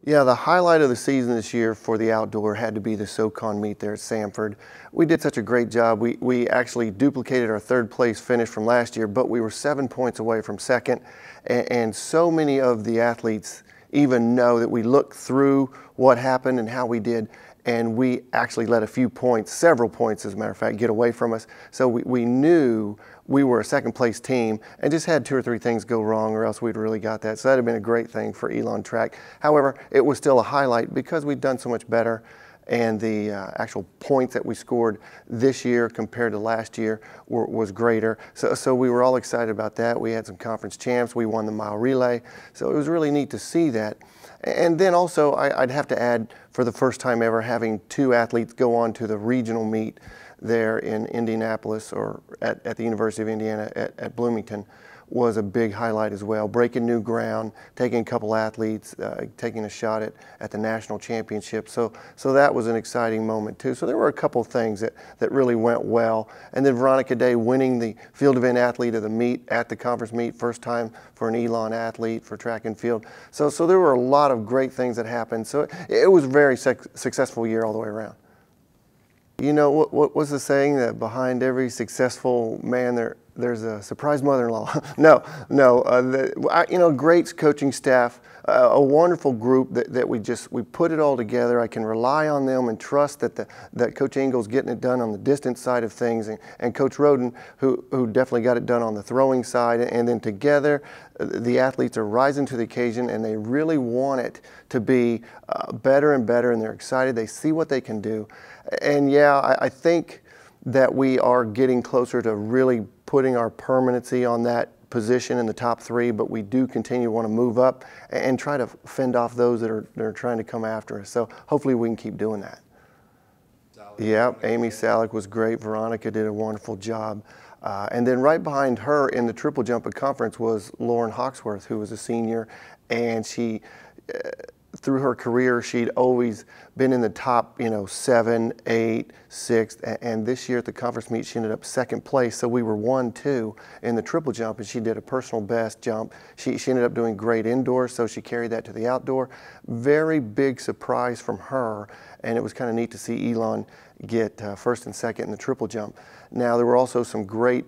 Yeah, the highlight of the season this year for the outdoor had to be the SoCon meet there at Sanford. We did such a great job. We actually duplicated our third place finish from last year, but we were 7 points away from second. And so many of the athletes even know that we looked through what happened and how we did, and we actually let a few points, several points as a matter of fact, get away from us. So we knew we were a second place team and just had 2 or 3 things go wrong, or else we'd really got that. So that'd have been a great thing for Elon track. However, it was still a highlight because we'd done so much better, and the actual points that we scored this year compared to last year was greater. So we were all excited about that. We had some conference champs. We won the mile relay. So it was really neat to see that. And then also I'd have to add, for the first time ever, having 2 athletes go on to the regional meet there in Indianapolis, or at the University of Indiana at Bloomington, was a big highlight as well. Breaking new ground, taking a couple athletes, taking a shot at the national championship. So that was an exciting moment too. So there were a couple things that really went well. And then Veronica Day winning the field event athlete of the meet at the conference meet, first time for an Elon athlete for track and field. So there were a lot of great things that happened. So it was a very successful year all the way around. You know, what was the saying that behind every successful man there's a surprise mother-in-law? No, great coaching staff, a wonderful group that we put it all together. I can rely on them and trust that Coach Engel's getting it done on the distance side of things, and Coach Roden, who definitely got it done on the throwing side. And then together, the athletes are rising to the occasion, and they really want it to be better and better, and they're excited. They see what they can do. And yeah, I think that we are getting closer to really putting our permanency on that position in the top 3, but we do continue to want to move up and try to fend off those that are trying to come after us. So hopefully we can keep doing that. Yeah, Amy Salick was great. Veronica did a wonderful job. And then right behind her in the triple jump at conference was Lauren Hawksworth, who was a senior, and she through her career, she'd always been in the top, 7, 8, 6, and this year at the conference meet, she ended up 2nd place. So we were 1-2 in the triple jump, and she did a personal best jump. She ended up doing great indoors, so she carried that to the outdoor. Very big surprise from her, and it was kind of neat to see Elon get 1st and 2nd in the triple jump. Now, there were also some great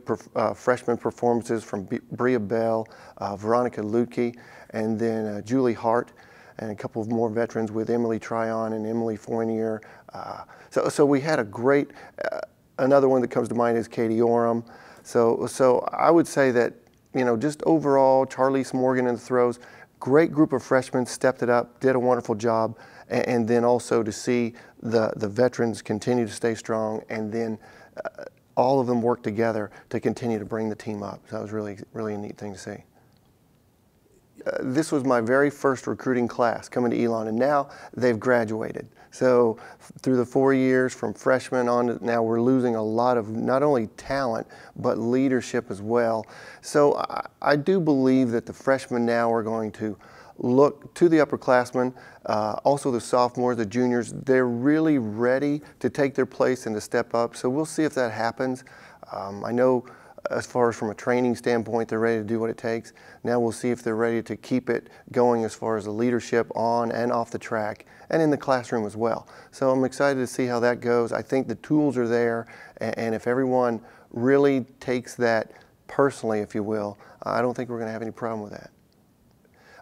freshman performances from Bria Bell, Veronica Lutke, and then Julie Hart, and a couple of more veterans with Emily Tryon and Emily Fournier. So we had a great, another one that comes to mind is Katie Oram. So I would say that, just overall, Charlize Morgan in the throws, great group of freshmen, stepped it up, did a wonderful job, and then also to see the veterans continue to stay strong, and then all of them work together to continue to bring the team up. So that was really, really a neat thing to see. This was my very first recruiting class coming to Elon, and now they've graduated. So through the 4 years from freshman on to now, we're losing a lot of not only talent, but leadership as well. So I do believe that the freshmen now are going to look to the upperclassmen, also the sophomores, the juniors. They're really ready to take their place and to step up. So we'll see if that happens. I know as far as from a training standpoint, they're ready to do what it takes. Now we'll see if they're ready to keep it going as far as the leadership on and off the track and in the classroom as well. So I'm excited to see how that goes. I think the tools are there, and if everyone really takes that personally, if you will, I don't think we're going to have any problem with that.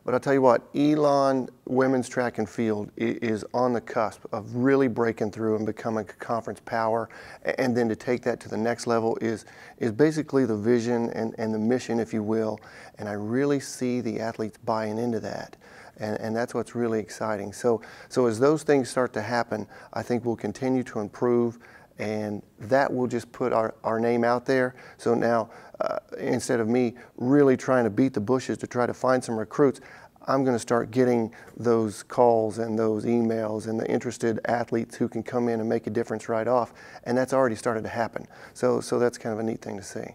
But I'll tell you what, Elon women's track and field is on the cusp of really breaking through and becoming a conference power. And then to take that to the next level is basically the vision and the mission, if you will. And I really see the athletes buying into that. And that's what's really exciting. So as those things start to happen, I think we'll continue to improve, and that will just put our name out there. So now, instead of me really trying to beat the bushes to try to find some recruits, I'm going to start getting those calls and those emails and the interested athletes who can come in and make a difference right off. And that's already started to happen. So that's kind of a neat thing to see.